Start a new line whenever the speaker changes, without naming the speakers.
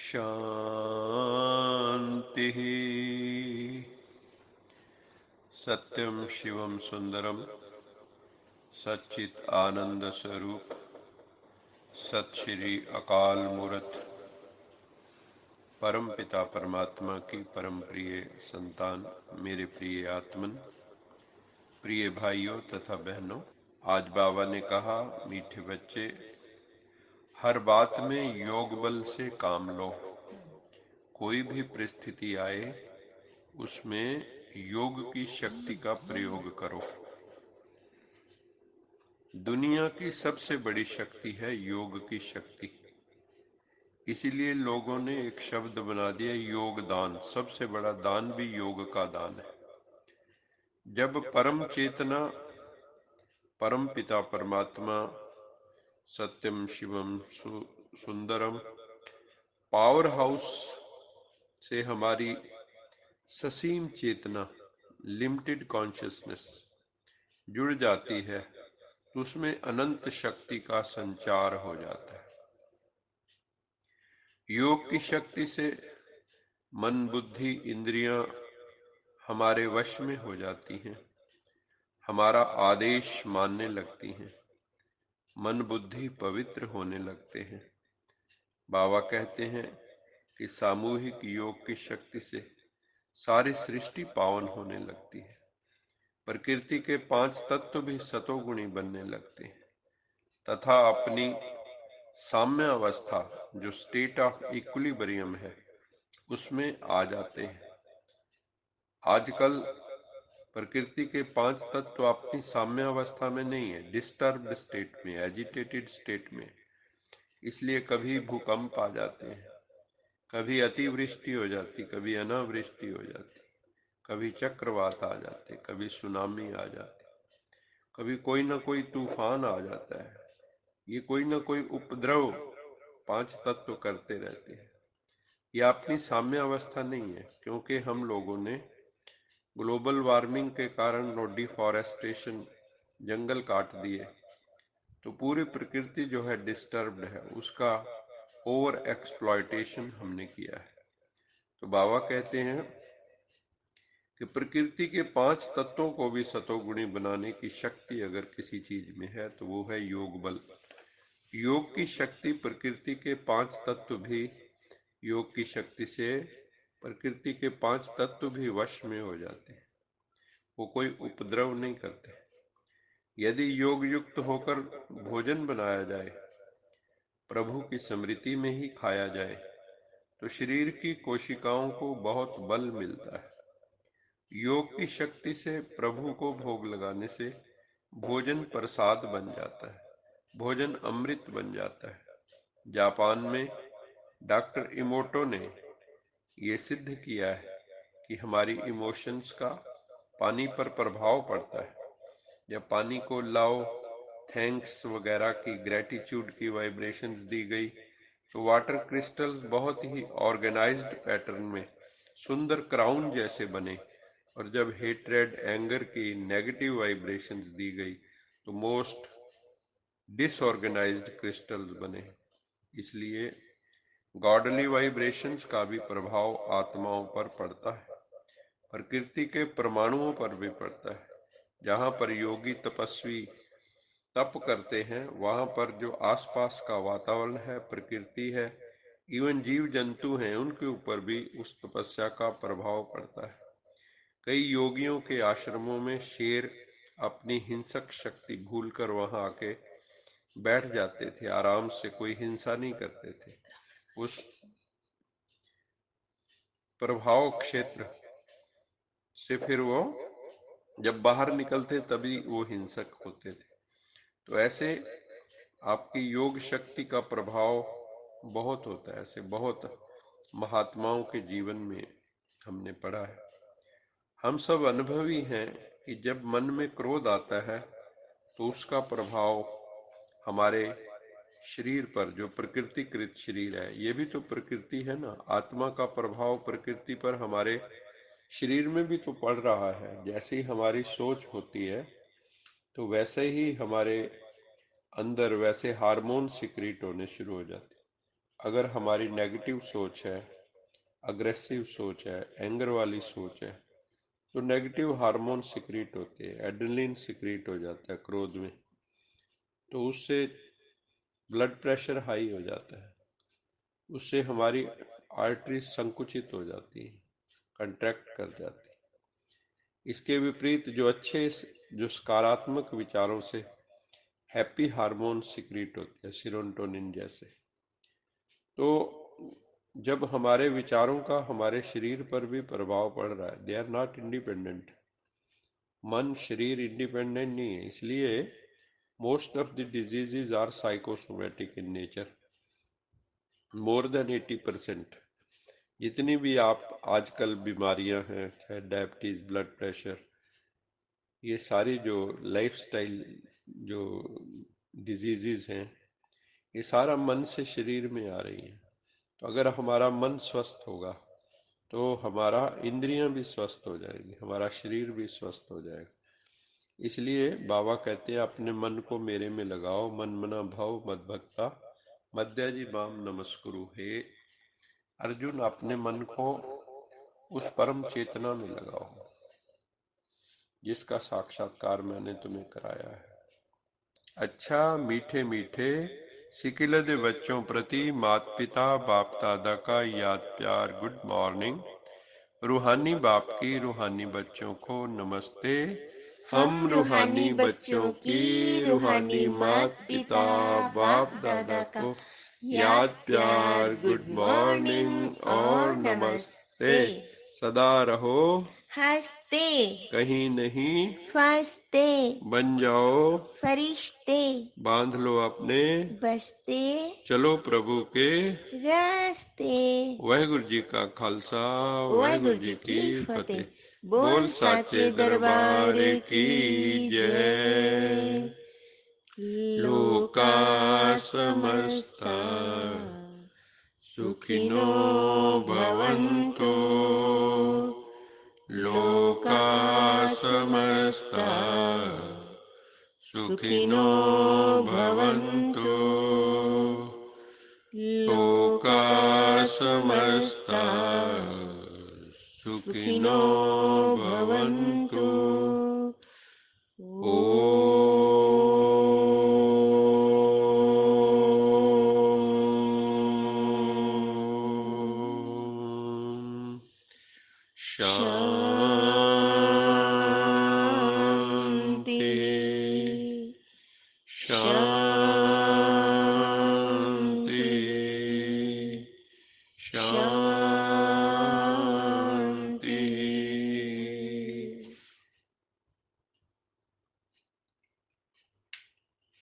शांति। सत्यम शिवम सुंदरम सच्चित आनंद स्वरूप सत श्री अकाल मूर्त परम पिता परमात्मा की परम प्रिय संतान, मेरे प्रिय आत्मन, प्रिय भाइयों तथा बहनों, आज बाबा ने कहा, मीठे बच्चे, हर बात में योग बल से काम लो। कोई भी परिस्थिति आए उसमें योग की शक्ति का प्रयोग करो। दुनिया की सबसे बड़ी शक्ति है योग की शक्ति। इसीलिए लोगों ने एक शब्द बना दिया, योगदान। सबसे बड़ा दान भी योग का दान है। जब परम चेतना, परम पिता परमात्मा, सत्यम शिवम सुंदरम पावर हाउस से हमारी ससीम चेतना, लिमिटेड कॉन्शियसनेस जुड़ जाती है तो उसमें अनंत शक्ति का संचार हो जाता है। योग की शक्ति से मन, बुद्धि, इंद्रियां हमारे वश में हो जाती हैं, हमारा आदेश मानने लगती हैं, मन बुद्धि पवित्र होने लगते हैं। बाबा कहते हैं कि सामूहिक योग की शक्ति से सारी सृष्टि पावन होने लगती है। प्रकृति के 5 तत्व भी सतोगुणी बनने लगते हैं तथा अपनी साम्य अवस्था, जो स्टेट ऑफ इक्विलिब्रियम है, उसमें आ जाते हैं। आजकल प्रकृति के 5 तत्व अपनी साम्य अवस्था में नहीं है, डिस्टर्ब्ड स्टेट में, एजिटेटेड स्टेट में। इसलिए कभी भूकंप आ जाते हैं, कभी अतिवृष्टि हो जाती, कभी अनावृष्टि हो जाती, कभी चक्रवात आ जाते, कभी सुनामी आ जाती, कभी कोई ना कोई तूफान आ जाता है। ये कोई ना कोई उपद्रव 5 तत्व करते रहते हैं। ये अपनी साम्य अवस्था नहीं है, क्योंकि हम लोगों ने ग्लोबल वार्मिंग के कारण और डिफॉरेस्टेशन, जंगल काट दिए, तो पूरी प्रकृति जो है डिस्टर्ब्ड है, उसका ओवर एक्सप्लॉयटेशन हमने किया है। तो बाबा कहते हैं कि प्रकृति के 5 तत्वों को भी सतोगुणी बनाने की शक्ति अगर किसी चीज में है तो वो है योग बल। योग की शक्ति, प्रकृति के 5 तत्व भी योग की शक्ति से, प्रकृति के 5 तत्व भी वश में हो जाते हैं। वो कोई उपद्रव नहीं करते। यदि योग युक्त होकर भोजन बनाया जाए, प्रभु की स्मृति में ही खाया जाए, तो शरीर की कोशिकाओं को बहुत बल मिलता है। योग की शक्ति से प्रभु को भोग लगाने से भोजन प्रसाद बन जाता है, भोजन अमृत बन जाता है। जापान में डॉक्टर इमोटो ने ये सिद्ध किया है कि हमारी इमोशंस का पानी पर प्रभाव पड़ता है। जब पानी को लव, थैंक्स वगैरह की, ग्रेटिट्यूड की वाइब्रेशंस दी गई, तो वाटर क्रिस्टल्स बहुत ही ऑर्गेनाइज्ड पैटर्न में सुंदर क्राउन जैसे बने। और जब हेट्रेड, एंगर की नेगेटिव वाइब्रेशंस दी गई तो मोस्ट डिसऑर्गेनाइज्ड क्रिस्टल्स बने। इसलिए गॉडली वाइब्रेशंस का भी प्रभाव आत्माओं पर पड़ता है, प्रकृति के परमाणुओं पर भी पड़ता है। जहाँ पर योगी तपस्वी तप करते हैं, वहाँ पर जो आसपास का वातावरण है, प्रकृति है, इवन जीव जंतु हैं, उनके ऊपर भी उस तपस्या का प्रभाव पड़ता है। कई योगियों के आश्रमों में शेर अपनी हिंसक शक्ति भूलकर वहां आके बैठ जाते थे, आराम से, कोई हिंसा नहीं करते थे। उस प्रभाव क्षेत्र से फिर वो जब बाहर निकलते तभी वो हिंसक होते थे। तो ऐसे आपकी योग शक्ति का प्रभाव बहुत होता है। ऐसे बहुत महात्माओं के जीवन में हमने पढ़ा है। हम सब अनुभवी हैं कि जब मन में क्रोध आता है तो उसका प्रभाव हमारे शरीर पर, जो प्रकृतिकृत शरीर है, ये भी तो प्रकृति है ना, आत्मा का प्रभाव प्रकृति पर हमारे शरीर में भी तो पड़ रहा है। जैसे ही हमारी सोच होती है तो वैसे ही हमारे अंदर वैसे हार्मोन सिक्रीट होने शुरू हो जाते। अगर हमारी नेगेटिव सोच है, अग्रेसिव सोच है, एंगर वाली सोच है, तो नेगेटिव हार्मोन सिक्रीट होते हैं, एड्रेनलिन सिक्रीट हो जाता है क्रोध में, तो उससे ब्लड प्रेशर हाई हो जाता है, उससे हमारी आर्टरी संकुचित हो जाती है, कंट्रैक्ट कर जाती है। इसके विपरीत जो सकारात्मक विचारों से हैप्पी हार्मोन सिक्रीट होते हैं, सीरोटोनिन जैसे। तो जब हमारे विचारों का हमारे शरीर पर भी प्रभाव पड़ रहा है, दे आर नॉट इंडिपेंडेंट। मन शरीर इंडिपेंडेंट नहीं है, इसलिए most of the diseases are psychosomatic in nature. More than 80%। जितनी भी आप आजकल बीमारियां हैं, चाहे डायबिटीज, ब्लड प्रेशर, ये सारी जो लाइफस्टाइल जो डिजीजेज हैं, ये सारा मन से शरीर में आ रही हैं। तो अगर हमारा मन स्वस्थ होगा तो हमारा इंद्रियां भी स्वस्थ हो जाएंगी, हमारा शरीर भी स्वस्थ हो जाएगा। इसलिए बाबा कहते हैं अपने मन को मेरे में लगाओ, मन मना भाव मद भक्ता मध्याजी माम नमस्कुरु। हे अर्जुन, अपने मन को उस परम चेतना में लगाओ जिसका साक्षात्कार मैंने तुम्हें कराया है। अच्छा मीठे मीठे सिकिलद बच्चों प्रति माता पिता बाप दादा का याद प्यार, गुड मॉर्निंग। रूहानी बाप की रूहानी बच्चों को नमस्ते। हम रूहानी बच्चों की रूहानी माता पिता बाप दादा को याद प्यार, गुड मॉर्निंग और नमस्ते। सदा रहो
हंसते,
कहीं नहीं
फंसते,
बन जाओ
फरिश्ते,
बांध लो अपने
बसते
चलो प्रभु के
रास्ते।
वाहिगुरु जी का खालसा,
वाहिगुरु
वाहिगुरु
जी
जी
की
की
फतेह।
फतेह।
बोल
बोल
साचे
साचे
दरबार
दरबार
की
की
जय।
जय।
लोका
लोका
समस्ता
समस्ता
सुखिनो
सुखिनो
भवन्तु।
भवन्तु।
लोका
लोका
समस्ता
समस्ता
सुखिनो
सुखिनो
भवन्तु।
भवन्तु।
लोका
लोका समस्ता
समस्ता
सुखिनो
सुखिनो
भवन्तु।
भवन्तु।
ओम
शांति
शांति
शांति
शांति शांति।